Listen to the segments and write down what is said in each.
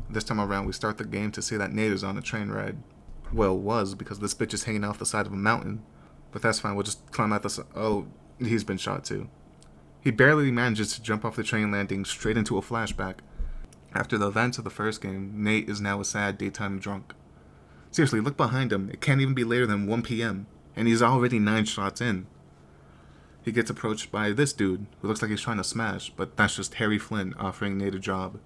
This time around, we start the game to see that Nate is on a train ride. Well, was, because this bitch is hanging off the side of a mountain. But that's fine, we'll just climb out the... Oh, he's been shot too. He barely manages to jump off the train landing straight into a flashback. After the events of the first game, Nate is now a sad daytime drunk. Seriously, look behind him. It can't even be later than 1 p.m. And he's already 9 shots in. He gets approached by this dude, who looks like he's trying to smash, but that's just Harry Flynn offering Nate a job.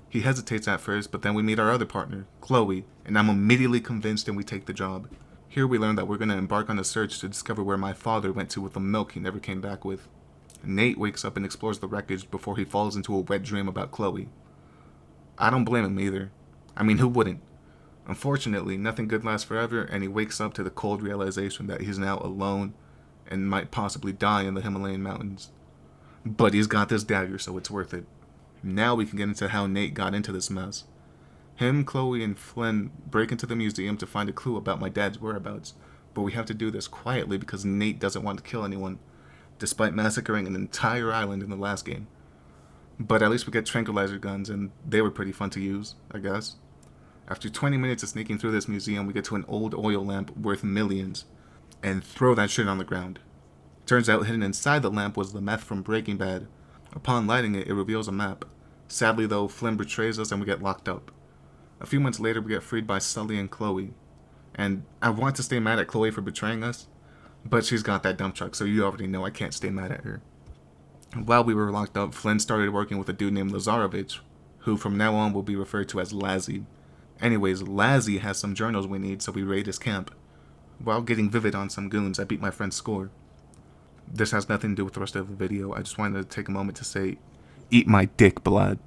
He hesitates at first, but then we meet our other partner, Chloe, and I'm immediately convinced and we take the job. Here we learn that we're going to embark on a search to discover where my father went to with the milk he never came back with. Nate wakes up and explores the wreckage before he falls into a wet dream about Chloe. I don't blame him either. I mean, who wouldn't? Unfortunately, nothing good lasts forever, and he wakes up to the cold realization that he's now alone and might possibly die in the Himalayan mountains. But he's got this dagger, so it's worth it. Now we can get into how Nate got into this mess. Him, Chloe, and Flynn break into the museum to find a clue about my dad's whereabouts, but we have to do this quietly because Nate doesn't want to kill anyone, despite massacring an entire island in the last game. But at least we get tranquilizer guns, and they were pretty fun to use, I guess. After 20 minutes of sneaking through this museum, we get to an old oil lamp worth millions, and throw that shit on the ground. Turns out hidden inside the lamp was the meth from Breaking Bad. Upon lighting it, it reveals a map. Sadly though, Flynn betrays us and we get locked up. A few months later, we get freed by Sully and Chloe. And I want to stay mad at Chloe for betraying us, but she's got that dump truck, so you already know I can't stay mad at her. While we were locked up, Flynn started working with a dude named Lazarovich, who from now on will be referred to as Lazzy. Anyways, Lazzy has some journals we need, so we raid his camp. While getting vivid on some goons, I beat my friend's score. This has nothing to do with the rest of the video. I just wanted to take a moment to say, eat my dick, blood.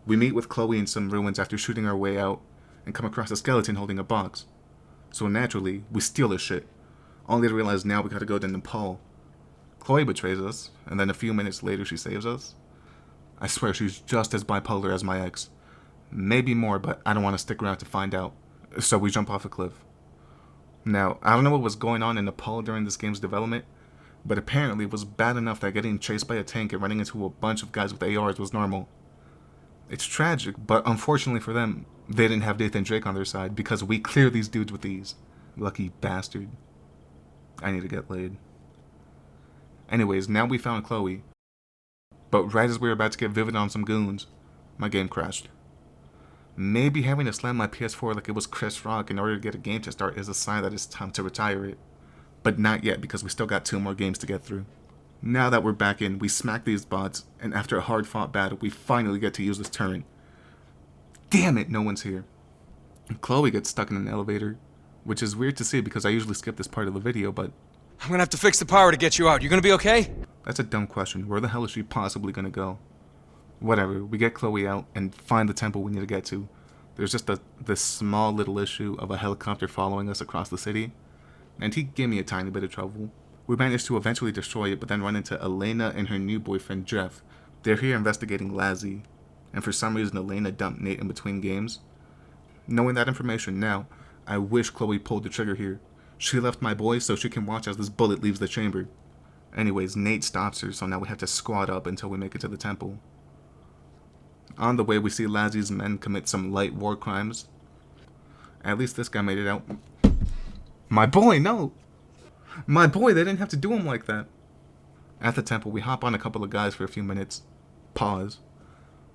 We meet with Chloe in some ruins after shooting our way out and come across a skeleton holding a box. So naturally, we steal his shit, only to realize now we gotta go to Nepal. Chloe betrays us, and then a few minutes later she saves us. I swear she's just as bipolar as my ex. Maybe more, but I don't want to stick around to find out. So we jump off a cliff. Now, I don't know what was going on in Nepal during this game's development, but apparently it was bad enough that getting chased by a tank and running into a bunch of guys with ARs was normal. It's tragic, but unfortunately for them, they didn't have Nathan Drake on their side because we clear these dudes with ease. Lucky bastard. I need to get laid. Anyways, now we found Chloe. But right as we were about to get vivid on some goons, my game crashed. Maybe having to slam my PS4 like it was Chris Rock in order to get a game to start is a sign that it's time to retire it. But not yet, because we still got 2 more games to get through. Now that we're back in, we smack these bots, and after a hard-fought battle, we finally get to use this turret. Damn it, no one's here. Chloe gets stuck in an elevator, which is weird to see because I usually skip this part of the video, but... I'm gonna have to fix the power to get you out. You gonna be okay? That's a dumb question. Where the hell is she possibly gonna go? Whatever, we get Chloe out and find the temple we need to get to. There's just this small little issue of a helicopter following us across the city, and he gave me a tiny bit of trouble. We managed to eventually destroy it, but then run into Elena and her new boyfriend Jeff. They're here investigating Lazzy, and for some reason Elena dumped Nate in between games. Knowing that information now, I wish Chloe pulled the trigger here. She left my boy so she can watch as this bullet leaves the chamber. Anyways, Nate stops her, so now we have to squad up until we make it to the temple. On the way, we see Lazzy's men commit some light war crimes. At least this guy made it out. My boy, no! My boy, they didn't have to do him like that. At the temple, we hop on a couple of guys for a few minutes. Pause.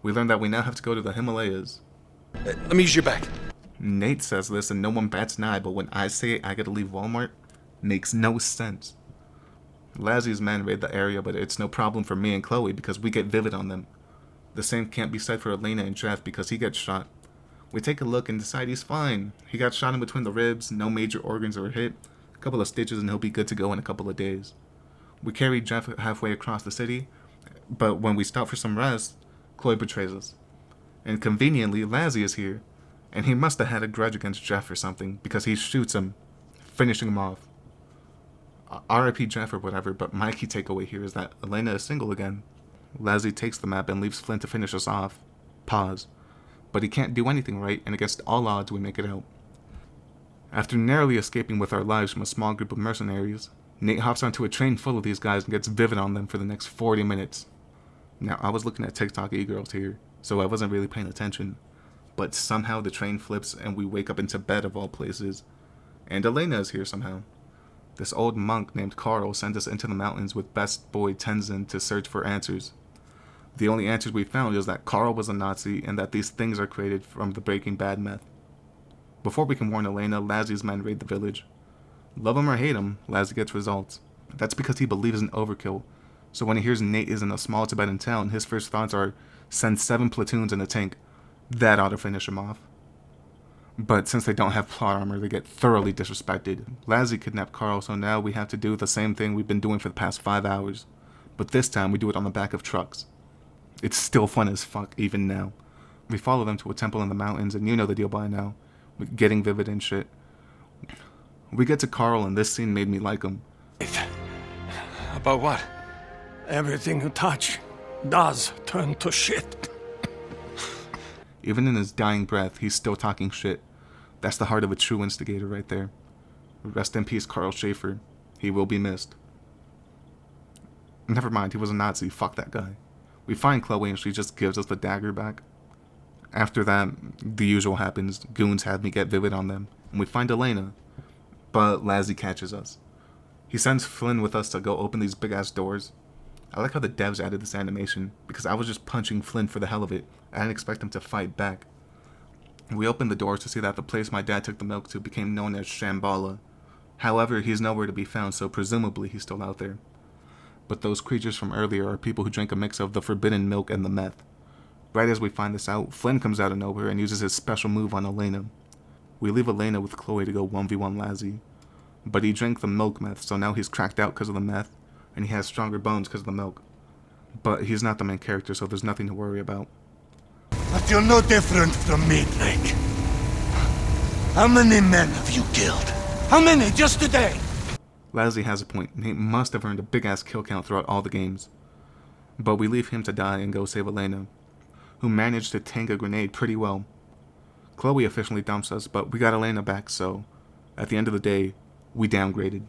We learn that we now have to go to the Himalayas. Let me use your back. Nate says this and no one bats an eye, but when I say I gotta leave Walmart, makes no sense. Lazzy's men raid the area, but it's no problem for me and Chloe because we get vivid on them. The same can't be said for Elena and Jeff because he gets shot. We take a look and decide he's fine. He got shot in between the ribs, no major organs were hit, a couple of stitches and he'll be good to go in a couple of days. We carry Jeff halfway across the city, but when we stop for some rest, Chloe betrays us. And conveniently, Lazzy is here, and he must have had a grudge against Jeff or something because he shoots him, finishing him off. RIP Jeff or whatever, but my key takeaway here is that Elena is single again. Lazzy takes the map and leaves Flynn to finish us off. Pause. But he can't do anything right, and against all odds we make it out. After narrowly escaping with our lives from a small group of mercenaries, Nate hops onto a train full of these guys and gets vivid on them for the next 40 minutes. Now, I was looking at TikTok e-girls here, so I wasn't really paying attention. But somehow the train flips and we wake up in Tibet of all places. And Elena is here somehow. This old monk named Carl sent us into the mountains with best boy Tenzin to search for answers. The only answers we found is that Carl was a Nazi and that these things are created from the Breaking Bad meth. Before we can warn Elena, Lasie's men raid the village. Love him or hate him, Lassie gets results. That's because he believes in overkill. So when he hears Nate is in a small Tibetan town, his first thoughts are, send 7 platoons in a tank. That ought to finish him off. But since they don't have plot armor, they get thoroughly disrespected. Lassie kidnapped Carl, so now we have to do the same thing we've been doing for the past 5 hours. But this time we do it on the back of trucks. It's still fun as fuck, even now. We follow them to a temple in the mountains, and you know the deal by now. With getting vivid and shit. We get to Carl, and this scene made me like him. About what? Everything you touch does turn to shit. Even in his dying breath, he's still talking shit. That's the heart of a true instigator right there. Rest in peace, Carl Schaefer. He will be missed. Never mind, he was a Nazi. Fuck that guy. We find Chloe and she just gives us the dagger back. After that, the usual happens. Goons have me get vivid on them. And we find Elena. But Lassie catches us. He sends Flynn with us to go open these big-ass doors. I like how the devs added this animation, because I was just punching Flynn for the hell of it. I didn't expect him to fight back. We opened the doors to see that the place my dad took the milk to became known as Shambhala. However, he's nowhere to be found, so presumably he's still out there. But those creatures from earlier are people who drank a mix of the forbidden milk and the meth. Right as we find this out, Flynn comes out of nowhere and uses his special move on Elena. We leave Elena with Chloe to go 1v1 Lassie. But he drank the milk meth, so now he's cracked out because of the meth, and he has stronger bones because of the milk. But he's not the main character, so there's nothing to worry about. But you're no different from me, Blake. How many men have you killed? How many just today? Lassie has a point. Nate must have earned a big-ass kill count throughout all the games. But we leave him to die and go save Elena, who managed to tank a grenade pretty well. Chloe officially dumps us, but we got Elena back, so at the end of the day, we downgraded.